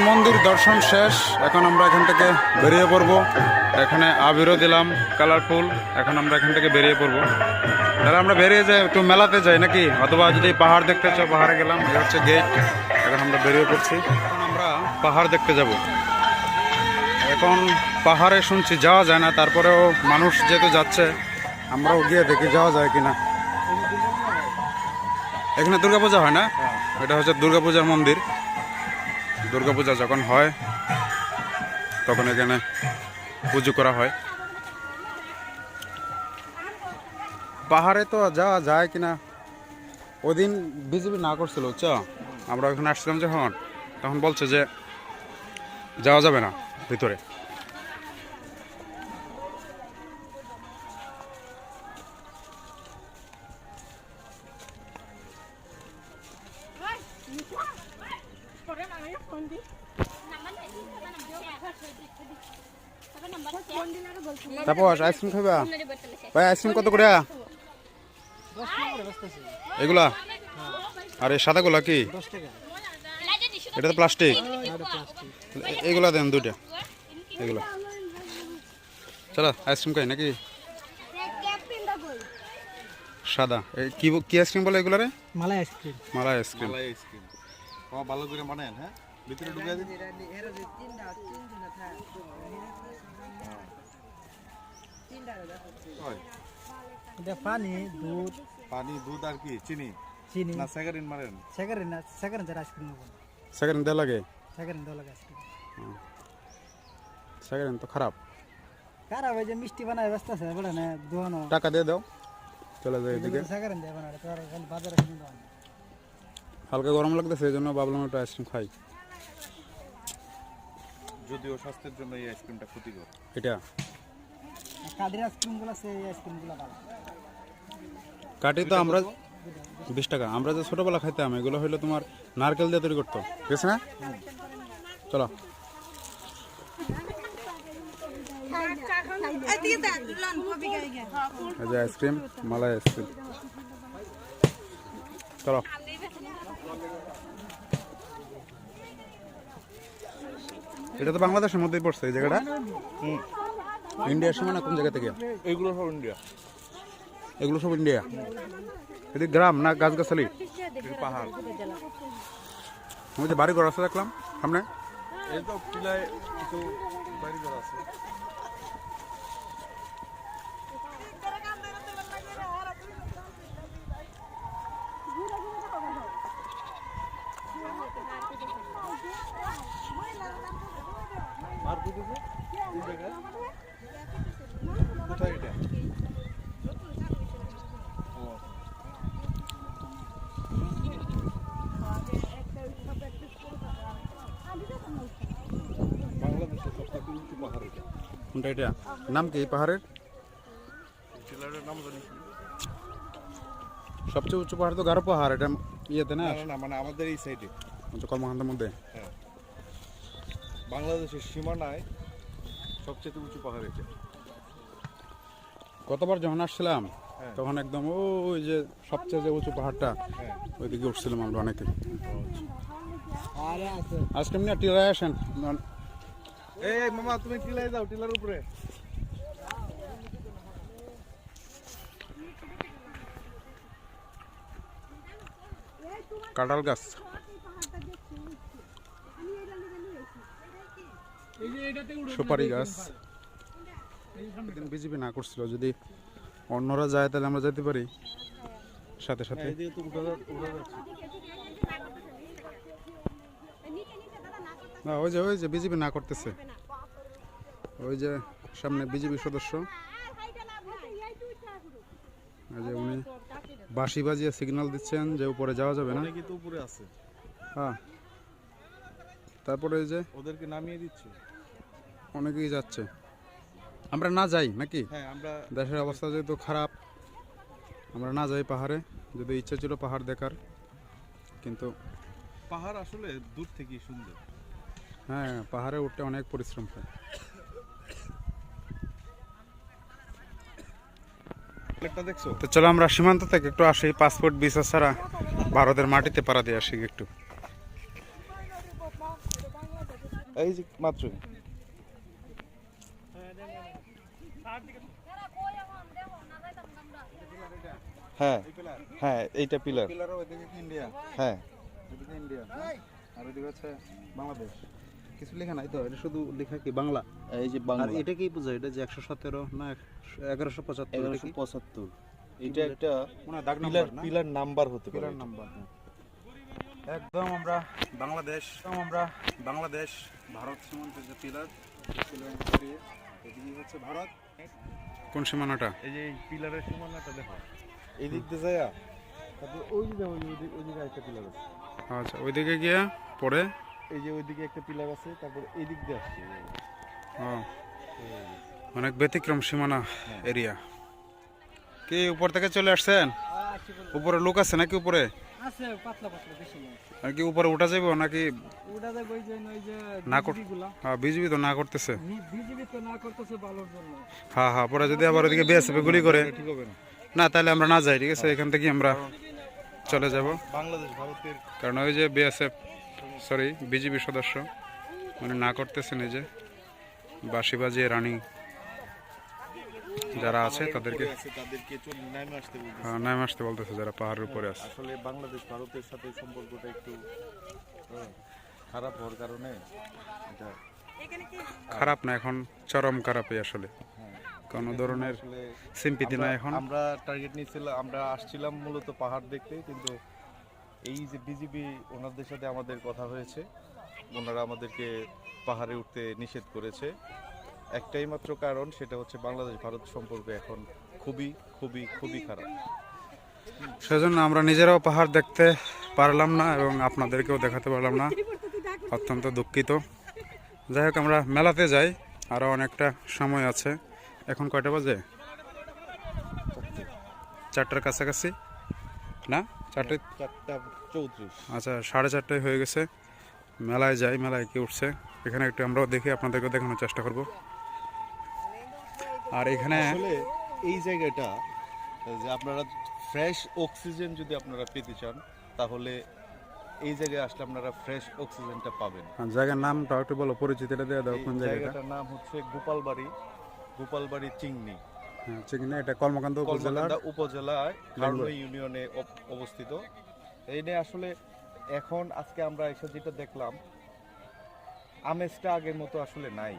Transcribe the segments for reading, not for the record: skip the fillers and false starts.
মন্দির দর্শন শেষ। এখন আমরা এখান থেকে বেরিয়ে পড়বো। এখানে আবিরও দিলাম কালারফুল। এখন আমরা এখান থেকে বেরিয়ে পড়বো। তাহলে আমরা বেরিয়ে যাই, একটু মেলাতে যাই নাকি, অথবা যদি পাহাড় দেখতে চাও পাহাড়ে গেলাম। এই হচ্ছে গেট। এখন আমরা বেরিয়ে পড়ছি। এখন আমরা পাহাড় দেখতে যাব। এখন পাহাড়ে শুনছি যাওয়া যায় না, তারপরেও মানুষ যেহেতু যাচ্ছে আমরাও গিয়ে দেখি যাওয়া যায় কিনা। এখানে দুর্গাপূজা হয় না? এটা হচ্ছে দুর্গাপূজার মন্দির। দুর্গাপূজা যখন হয় তখন এখানে পুজো করা হয়। পাহাড়ে তো যাওয়া যায় কিনা ওদিন বিজেপি না করছিল, বুঝছো? আমরা ওখানে আসছিলাম যখন, তখন বলছে যে যাওয়া যাবে না ভিতরে। তারপর আইসক্রিম খাবা? ভাই আইসক্রিম কত করে এগুলা? আর এই সাদাগুলা কি? এটা তো প্লাস্টিক। এগুলা দেন দুইটা এগুলা। চলো আইসক্রিম খাই নাকি? সাদা কি কি আইসক্রিম বলে এগুলা রে? মালাই আইসক্রিম। মালাই আইসক্রিম। মালাই আইসক্রিম ভালো করে বানায়। হ্যাঁ, ভিতরে ঢুকাই দিন। পানি দুধ, পানি দুধ আর কি চিনি চিনি না স্যাকারিন মারেন? স্যাকারিন না, স্যাকারিন যারা আইসক্রিম নেব, স্যাকারিন দেওয়া লাগে? স্যাকারিন দেওয়া লাগে আইসক্রিম। স্যাকারিন তো খারাপ। খারাপ হয় যে মিষ্টি বানায় ব্যস্ত আছে বলে না, দোকানো টাকা দিয়ে দাও, চলে যায় এদিকে। স্যাকারিন দেয় বানায়, তোর খালি বাজারে কিনে দাও। হালকা গরম লাগতেছে, এই জন্য ভাবলাম একটু আইসক্রিম খাই। যদিও স্বাস্থ্যের জন্য এই আইসক্রিমটা ক্ষতিকর। এটা কাদের আইসক্রিমগুলো আছে, এই আইসক্রিমগুলো ভালো। কাটি তো আমরা 20 টাকা। আমরা যে ছোটবেলা খাইতাম এগুলো হইলো তোমার নারকেল দিয়ে তৈরি করতো, ঠিক আছে না? চলো এই যে আইসক্রিম, মালাই আইসক্রিম। চলো এটা তো বাংলাদেশের মধ্যেই পড়ছে এই জায়গাটা। ইন্ডিয়ার সীমানা কোন জায়গা থেকে? এগুলো সব ইন্ডিয়া। এগুলো সব ইন্ডিয়া। এটি গ্রাম না গাছগাছালি? পাহাড়। আমি যে বাড়ি ঘর আছে দেখলাম সামনে। এই তো টিলায় কিছু বাড়ি ঘর আছে। কোথায় এটা? বাংলাদেশের সবথেকে উঁচু পাহাড় এটা। কোনটা এটা? নাম কি এই পাহাড়ের? টিলারের নাম জানিস? সবচেয়ে উঁচু পাহাড় তো গারো পাহাড়। এটা ইয়েতে না? না মানে আমাদের এই সাইডে, কর্মকাণ্ডের মধ্যে। হ্যাঁ, বাংলাদেশের সীমানায় সবচেয়ে উঁচু পাহাড় এটা। গতবার যখন আসছিলাম তখন একদম ওই যে সবচেয়ে যে উঁচু পাহাড়টা ওইদিকে উঠছিলাম আমরা অনেকে। আজকে এমনি টিলায় আসেন। এই মামা তুমি টিলায় যাও, টিলার উপরে। কাঁঠাল গাছ। সুপারি গাছ। বিজেপি না করছিল, যদি অন্যরা যায় তাহলে আমরা যেতে পারি সাথে সাথে। না ওই যে বিজেপি না করতেছে, ওই যে সামনে বিজেপি সদস্য, এই যে উনি বাঁশি বাজিয়ে সিগন্যাল দিচ্ছেন যে উপরে যাওয়া যাবে না। অনেকেই তো উপরে আছে। হ্যাঁ, তারপরে এই যে ওদেরকে নামিয়ে দিচ্ছে। অনেকেই যাচ্ছে। আমরা না যাই নাকি? হ্যাঁ, আমরা দেশের অবস্থা যেহেতু খারাপ, আমরা না যাই পাহাড়ে। যদি ইচ্ছা ছিল পাহাড় দেখার, কিন্তু পাহাড় আসলে দূর থেকেই সুন্দর। হ্যাঁ, পাহাড়ে উঠতে অনেক পরিশ্রম হয়। তো চলো আমরা সীমান্ত থেকে একটু আসি, পাসপোর্ট ভিসা ছাড়া ভারতের মাটিতে পাড়া দিয়ে আসি একটু। এই যে মাত্র হ্যাঁ হ্যাঁ এইটা পিলার পিলার ওইদিকে কি ইন্ডিয়া, হ্যাঁ ওইদিকে ইন্ডিয়া আর ওইদিকে হচ্ছে বাংলাদেশ। কিছু লেখা নাই তো, এটা শুধু লেখা কি বাংলা। এই যে আর বাংলা এটা কি বোঝায়, এটা যে 117 না 1175, 1175 এটা একটা মনে হয় দাগ পিলার নাম্বার না, পিলার নাম্বার হতে পারে পিলার নাম্বার। একদম আমরা বাংলাদেশ ভারত সীমান্তের যে পিলার, এদিকে হচ্ছে ভারত। কোন সীমানাটা? এই যে এই পিলারের সীমানাটা দেখো এই দিক দিয়ে যায় তারপর ওই যে ওইদিকে একটা পিলার আছে আচ্ছা, ওইদিকে গিয়া পরে এই যে ওইদিকে একটা পিলার আছে তারপর এই দিক দিয়ে আসছে অনেক ব্যতিক্রম সীমানা এরিয়া। কি উপর থেকে চলে আসছেন? উপরে লোক আছে নাকি? উপরে আছে পাতলা পাতলা বেশি না। আর কি উপরে উঠা যাইব নাকি? ওটা দেখ ওই যে না কর, বিজিবিগুলা। হ্যাঁ বিজিবি তো না করতেছে। বিজিবি তো না করতেছে ভালোর জন্য। হ্যাঁ হ্যাঁ, পরে যদি আবার ওদিকে বিএসএফ গুলি করে ঠিক হবে না না, তাহলে আমরা না যাই, ঠিক আছে? এখান থেকে আমরা চলে যাব, বাংলাদেশ ভারতের কারণ ওই যে বিএসএফ সরি বিজিবি সদস্য মানে না করতেছেন, এই যে বাঁশি বাজিয়ে রানিং যারা আছে তাদেরকে তাদেরকে নামে আসতে বলছে নাম আসতে বলতেছে, যারা পাহাড়ের উপরে আছে। আসলে বাংলাদেশ ভারতের সাথে সম্পর্কটা একটু খারাপ হওয়ার কারণে এটা খারাপ না, এখন চরম খারাপই আসলে, কোনো ধরনের আসলে সিম্পিতি না এখন। আমরা টার্গেট নিয়েছিলাম, আমরা আসছিলাম মূলত পাহাড় দেখতে, কিন্তু এই যে বিজিবি ওনাদের সাথে আমাদের কথা হয়েছে, ওনারা আমাদেরকে পাহাড়ে উঠতে নিষেধ করেছে। একটাই মাত্র কারণ, সেটা হচ্ছে বাংলাদেশ ভারত সম্পর্ক এখন খুবই খুবই খুবই খারাপ। সেজন্য আমরা নিজেরাও পাহাড় দেখতে পারলাম না এবং আপনাদেরকেও দেখাতে পারলাম না, অত্যন্ত দুঃখিত। যাই হোক, আমরা মেলাতে যাই, আরও অনেকটা সময় আছে। এখন কয়টা বাজে? 4টার কাছাকাছি না? 4:34। আচ্ছা, 4:30 হয়ে গেছে। মেলায় যাই, মেলায় কি উঠছে এখানে একটু আমরাও দেখি, আপনাদেরকেও দেখানোর চেষ্টা করব। আর এখানে আসলে এই জায়গাটা যে আপনারা ফ্রেশ অক্সিজেন যদি আপনারা পেতে চান, তাহলে এই জায়গায় আসলে আপনারা ফ্রেশ অক্সিজেনটা পাবেন। জায়গার নামটা একটু বলো, পরিচিতিটা দিয়ে দাও, এই কোন জায়গাটা? জায়গাটার নাম হচ্ছে গোপালবাড়ি চিংনি, হ্যাঁ, ঠিক না, এটা কর্মকাণ্ড উপজেলার কলমাকান্দা উপজেলায় খারুই ইউনিয়নে অবস্থিত। এই নিয়ে আসলে এখন আজকে আমরা এসে যেটা দেখলাম, আমেজটা আগের মতো আসলে নাই।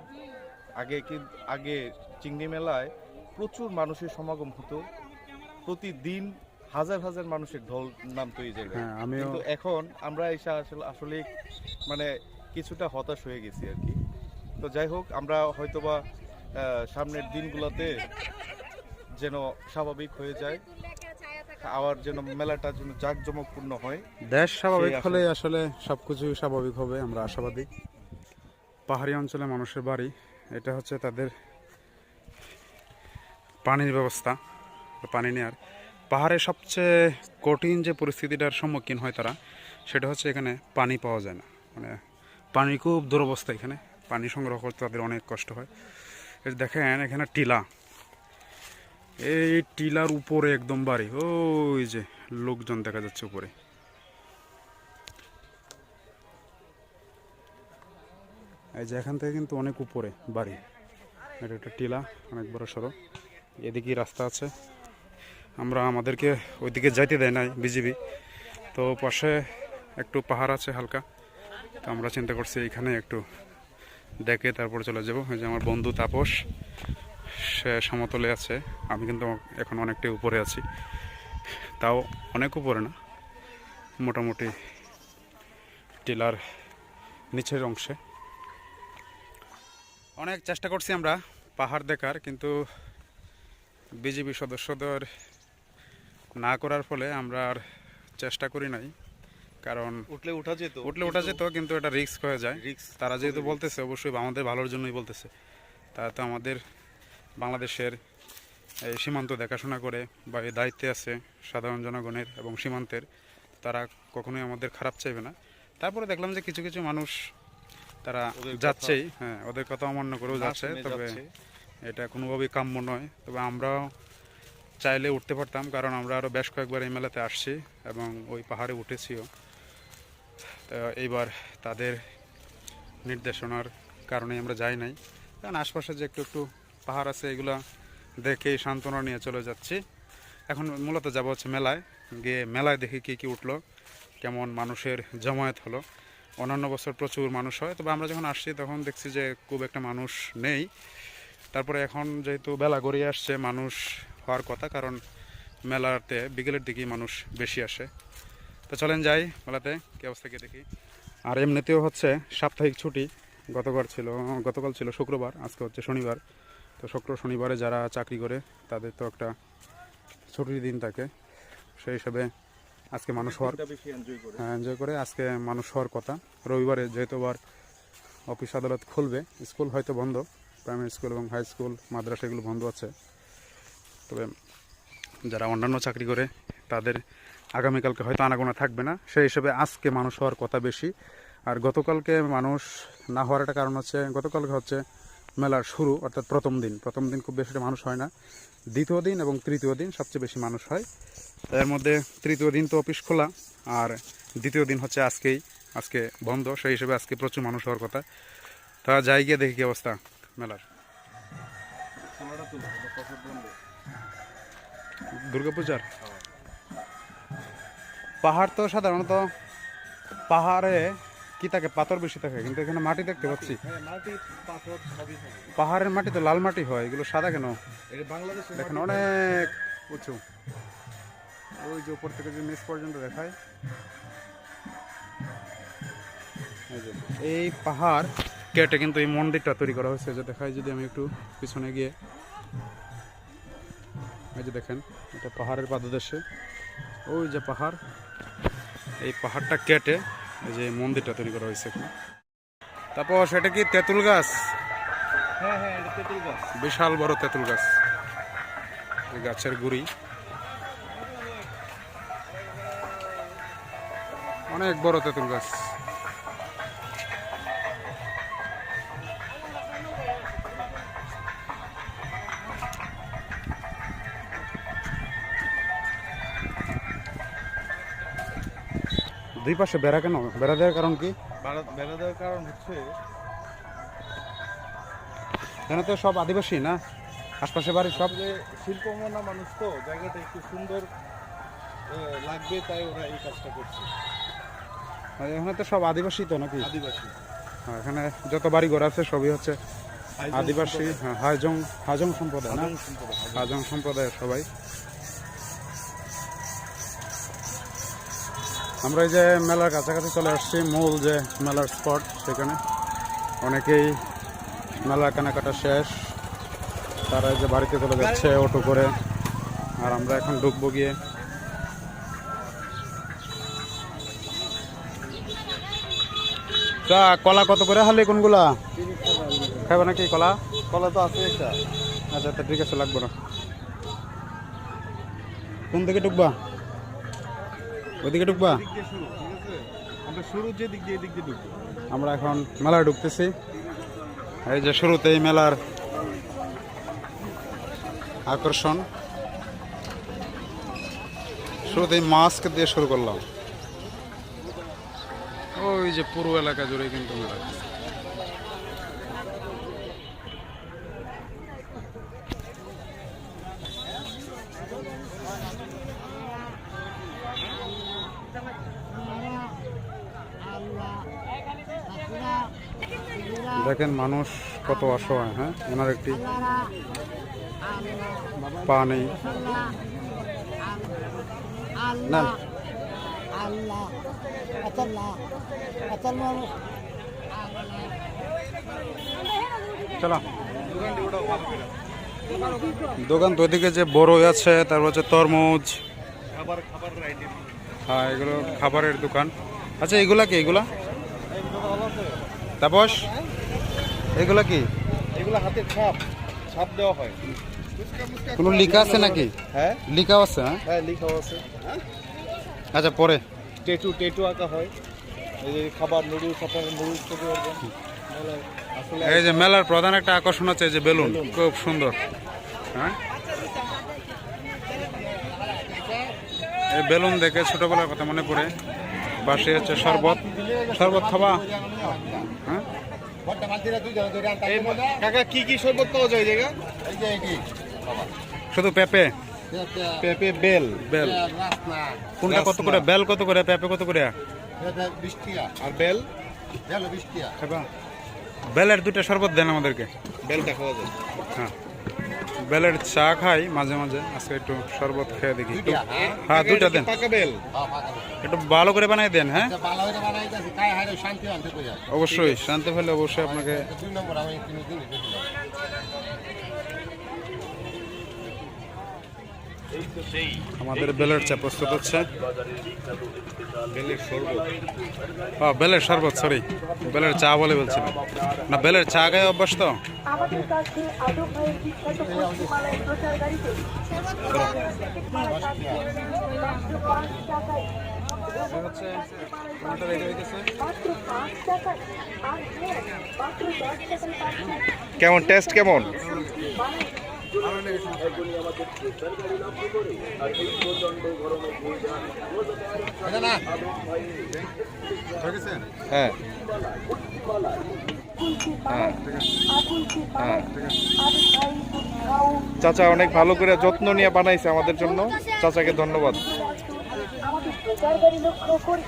আগে চিংড়ি মেলায় প্রচুর মানুষের সমাগম হতো, প্রতিদিন হাজার হাজার মানুষের ঢল নামতো এই জায়গায়। হ্যাঁ, আমিও কিন্তু এখন আমরা এসে আসলে মানে কিছুটা হতাশ হয়ে গেছি আর কি। তো যাই হোক, আমরা হয়তোবা সামনের দিনগুলোতে যেন স্বাভাবিক হয়ে যায়, আবার যেন মেলাটা যেন জাঁকজমকপূর্ণ হয়। দেশ স্বাভাবিক সেই হলে আসলে সবকিছু স্বাভাবিক হবে, আমরা আশাবাদী। পাহাড়ি অঞ্চলে মানুষের বাড়ি, এটা হচ্ছে তাদের পানির ব্যবস্থা, পানি নেওয়ার। পাহাড়ে সবচেয়ে কঠিন যে পরিস্থিতিটার সম্মুখীন হয় তারা, সেটা হচ্ছে এখানে পানি পাওয়া যায় না, মানে পানির খুব দুরবস্থা। এখানে পানি সংগ্রহ করতে তাদের অনেক কষ্ট হয়। এই দেখেন এখানে টিলা, এই টিলার উপরে একদম বাড়ি, ওই যে লোকজন দেখা যাচ্ছে উপরে। এই যে এখান থেকে কিন্তু অনেক উপরে বাড়ি, এটা একটা টিলা অনেক বড় সড়ো। এদিকে রাস্তা আছে, আমরা আমাদেরকে ওইদিকে যাইতে দেয় নাই বিজিবি, তো পাশে একটু পাহাড় আছে হালকা, তো আমরা চিন্তা করছি এখানে একটু দেখে তারপর চলে যাব। এই যে আমার বন্ধু তাপস, সে সমতলে আছে, আমি কিন্তু এখন অনেকটাই উপরে আছি, তাও অনেক উপরে না, মোটামুটি টিলার নিচের অংশে। অনেক চেষ্টা করছি আমরা পাহাড় দেখার, কিন্তু বিজিবি সদস্যদের না করার ফলে আমরা আর চেষ্টা করি নাই, কারণ উঠলে উঠা যেত, কিন্তু এটা রিস্ক হয়ে যায়। রিস্ক তারা যেহেতু বলতেছে, অবশ্যই আমাদের ভালোর জন্যই বলতেছে, তারা তো আমাদের বাংলাদেশের এই সীমান্ত দেখাশোনা করে বা এই দায়িত্বে আছে সাধারণ জনগণের এবং সীমান্তের, তারা কখনোই আমাদের খারাপ চাইবে না। তারপরে দেখলাম যে কিছু কিছু মানুষ তারা যাচ্ছেই, হ্যাঁ ওদের কথা অমান্য করেও যাচ্ছে, তবে এটা কোনোভাবেই কাম্য নয়। তবে আমরাও চাইলে উঠতে পারতাম, কারণ আমরা আরও বেশ কয়েকবার এই মেলাতে আসছি এবং ওই পাহাড়ে উঠেছিও। তো এইবার তাদের নির্দেশনার কারণে আমরা যাই নাই, কারণ আশপাশে যে একটু একটু পাহাড় আছে এগুলা দেখেই সান্ত্বনা নিয়ে চলে যাচ্ছি। এখন মূলত যাব হচ্ছে মেলায়, গিয়ে মেলায় দেখি কী কী উঠলো, কেমন মানুষের জমায়েত হলো। অন্যান্য বছর প্রচুর মানুষ হয়, তবে আমরা যখন আসছি তখন দেখছি যে খুব একটা মানুষ নেই। তারপরে এখন যেহেতু বেলা গড়িয়ে আসছে, মানুষ হওয়ার কথা, কারণ মেলাতে বিকেলের দিকেই মানুষ বেশি আসে। তো চলেন যাই মেলাতে কী অবস্থা গিয়ে দেখি। আর এমনিতেও হচ্ছে সাপ্তাহিক ছুটি, গতকাল ছিল শুক্রবার, আজকে হচ্ছে শনিবার। তো শনিবারে যারা চাকরি করে তাদের তো একটা ছুটির দিন থাকে, সেই হিসাবে আজকে মানুষ হওয়ার এনজয় করে আজকে মানুষ হওয়ার কথা। রবিবারে যেহেতু আবার অফিস আদালত খুলবে, স্কুল হয়তো বন্ধ, প্রাইমারি স্কুল এবং হাই স্কুল মাদ্রাসা এগুলো বন্ধ আছে। তবে যারা অন্যান্য চাকরি করে তাদের আগামীকালকে হয়তো আনাগোনা থাকবে না, সেই হিসেবে আজকে মানুষ হওয়ার কথা বেশি। আর গতকালকে মানুষ না হওয়ার একটা কারণ হচ্ছে, গতকালকে হচ্ছে মেলার শুরু, অর্থাৎ প্রথম দিন খুব বেশি মানুষ হয় না, দ্বিতীয় দিন এবং তৃতীয় দিন সবচেয়ে বেশি মানুষ হয়। এর মধ্যে তৃতীয় দিন তো অফিস খোলা, আর দ্বিতীয় দিন হচ্ছে আজকে বন্ধ, সেই হিসেবে আজকে প্রচুর মানুষ হওয়ার কথা। তা যাই গিয়ে দেখি কী অবস্থা মেলার। দুর্গাপূজার পাহাড় তো সাধারণত পাহাড়ে কি থাকে, পাথর বেশি থাকে, কিন্তু এখানে মাটি দেখতে পাচ্ছি। পাহাড়ের মাটি তো লাল মাটি হয়, এগুলো সাদা কেন? দেখেন অনেক উঁচু, ওই যে উপর থেকে যে নিচ পর্যন্ত দেখায়। এই পাহাড় কেটে কিন্তু এই মন্দিরটা তৈরি করা হয়েছে, যে দেখায় যদি আমি একটু পিছনে গিয়ে, এই যে দেখেন এটা পাহাড়ের পাদদেশে, ওই যে পাহাড়, এই পাহাড়টা কেটে এই যে মন্দিরটা তৈরি করা হয়েছে এখানে। তারপর সেটা কি তেঁতুল গাছ? হ্যাঁ এটা তেঁতুল গাছ, বিশাল বড় তেঁতুল গাছ, এই গাছের গুড়ি অনেক বড় তেঁতুল গাছ। দুই পাশে বেড়া কেন? বেড়া দেওয়ার কারণ কি? বেড়া দেওয়ার কারণ হচ্ছে এখানে তো সব আদিবাসী না, আশপাশে বাড়ি সব যে শিল্পমনা মানুষ, তো জায়গাটা একটু সুন্দর লাগবে, তাই ওরা এই কাজটা করছে। এখানে তো সব আদিবাসী তো নাকি? আদিবাসী, হ্যাঁ, এখানে যত বাড়ি ঘর আছে সবই হচ্ছে আদিবাসী, হ্যাঁ, হাজং সম্প্রদায় না, হাজং সম্প্রদায়ের সবাই। আমরা এই যে মেলার কাছাকাছি চলে আসছি, মূল যে মেলার স্পট, সেখানে অনেকেই মেলার কেনাকাটা শেষ, তারা এই যে বাড়িতে চলে যাচ্ছে অটো করে, আর আমরা এখন ঢুকবো গিয়ে। তা কলা কত করে হালি কোনগুলা? খাবে নাকি কলা? কলা তো আছে একটা। আচ্ছা তা ঠিক আছে, লাগবো না। কোন দিকে ঢুকবা? ওইদিকে ঢুকবা? আমরা শুরুর যে দিক দিয়ে এদিক দিয়ে ঢুকবো। আমরা এখন মেলায় ঢুকতেছি। এই যে শুরুতেই মেলার আকর্ষণ, শুরুতেই মাস্ক দিয়ে শুরু করলাম। ওই যে পুরো এলাকা জুড়ে কিন্তু মেলা। দেখেন মানুষ কত অসহায়, হ্যাঁ, ওনার একটি পা নেই না। চলো দোকান তো ওইদিকে যে বড় আছে, তারপর হচ্ছে তরমুজ, হ্যাঁ এগুলো খাবারের দোকান। আচ্ছা এগুলা কি? এগুলা তাপস, এগুলা কি? এগুলো হাতের ছাপ দেওয়া হয়। কোনো লিখা আছে নাকি? হ্যাঁ লিখা আছে। হ্যাঁ লিখাও আছে। আচ্ছা পরে টেটু আঁকা হয়। এই যে খাবার, নুডলস, আপনার নুডলস তৈরি করবেন। আসলে এই যে মেলার প্রধান একটা আকর্ষণ আছে এই যে বেলুন, খুব সুন্দর। হ্যাঁ এই বেলুন দেখে ছোটবেলার কথা মনে পড়ে। পাশে হচ্ছে শরবত। শরবত খাবা? হ্যাঁ, কাকা কি কি শরবত পাওয়া যায় জায়গা? শুধু পেঁপে? পেঁপে, বেল। বেল কোনটা কত করে? বেল কত করে? পেঁপে কত করে? আর বেল? খাবা? বেলের দুটো শরবত দেন আমাদেরকে। বেলটা খাওয়া যায়। হ্যাঁ, বেলের চা খাই মাঝে মাঝে, আজকে একটু শরবত খেয়ে দেখি। হ্যাঁ, দুইটা দেন। পাকা বেল। একটু ভালো করে বানাই দেন। হ্যাঁ, অবশ্যই শান্তি পেলে অবশ্যই আপনাকে। আমাদের বেলের চা প্রস্তুত হচ্ছে। বেলের শরবত। বেলের শরবত, সরি, বেলের চা বলে বলছিলাম না। বেলের চা খায় অভ্যাস তো। আমাদের কাছে আদব ভাইয়ের বিখ্যাত পশ্চিমালয় প্রচার গাড়িতে মাত্র 5 টাকায় মাত্র 5 টাকায় আর হ্যাঁ, মাত্র 10 টাকায় পাচ্ছেন কেমন টেস্ট কেমন? হ্যাঁ, চাচা অনেক ভালো করে যত্ন নিয়ে বানাইছে আমাদের জন্য। চাচাকে ধন্যবাদ। আমাদের প্রচার গাড়ি লক্ষ্য করে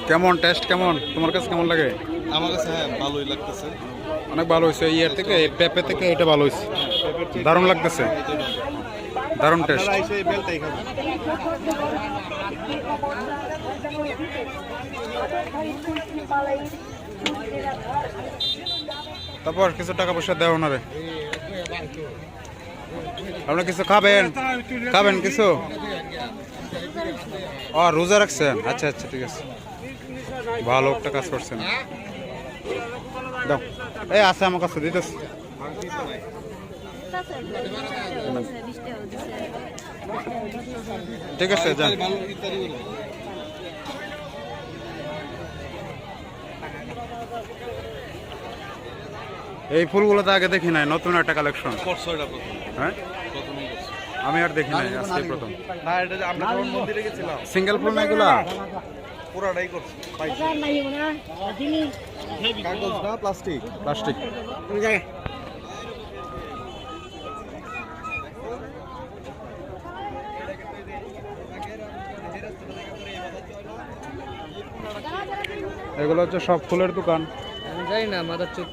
কেমন টেস্ট, কেমন তোমার কাছে কেমন লাগে? আমার কাছে হ্যাঁ ভালোই লাগতেছে। অনেক ভালো হয়েছে। ইয়ের থেকে, পেঁপে থেকে এটা ভালো হয়েছে, দারুণ লাগতেছে, দারুণ টেস্ট। এই বেলটাই খাবো। তারপর কিছু টাকা পয়সা দেওয়া না রে? আপনি কিছু খাবেন? খাবেন কিছু? ও, রোজা রাখছেন? আচ্ছা আচ্ছা, ঠিক আছে, ভালো একটা কাজ করছেন। দাও, এই আছে আমার কাছে, দিতেছি। ঠিক আছে, যান। এই ফুলগুলো তো আগে দেখি নাই, নতুন একটা কালেকশন। হ্যাঁ, আমি আর দেখি নাই, আজকে প্রথম। না, এটা যে আমরা যখন মন্দিরে গেছিলাম সিঙ্গেল ফুল না এগুলা? পুরাটাই করছি। কাগজ না, প্লাস্টিক। প্লাস্টিক। এগুলো হচ্ছে সব ফুলের দোকান। যাই না মাদার চোখ।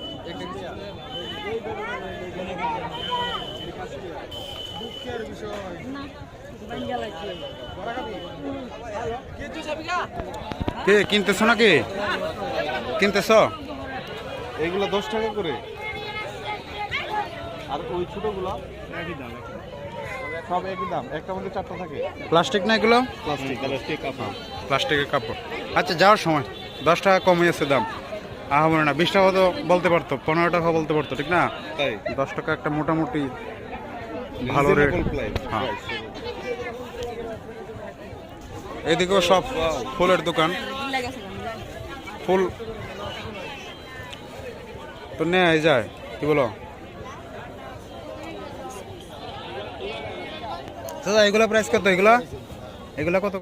কে কিনতেছ নাকি? কিনতেছ? এইগুলো 10 টাকা করে। আর ওই ছোটগুলো একই দাম। সব একই দাম, একটা মধ্যে 4টা থাকে। প্লাস্টিক না এগুলো? প্লাস্টিক, কাপড়। প্লাস্টিকের কাপড়। আচ্ছা, যাওয়ার সময় 10 টাকা কমিয়েছে দাম। মনে না, 20 টাকা তো বলতে পারতো, 15 টাকা বলতে পারতো, ঠিক না? তাই 10 টাকা একটা মোটামুটি ভালো রেট। হ্যাঁ, এদিকেও সব ফুলের দোকান। ফুল তো নেওয়া যায়, কি বলো দাদা? এগুলা প্রাইস কত? এগুলা কত?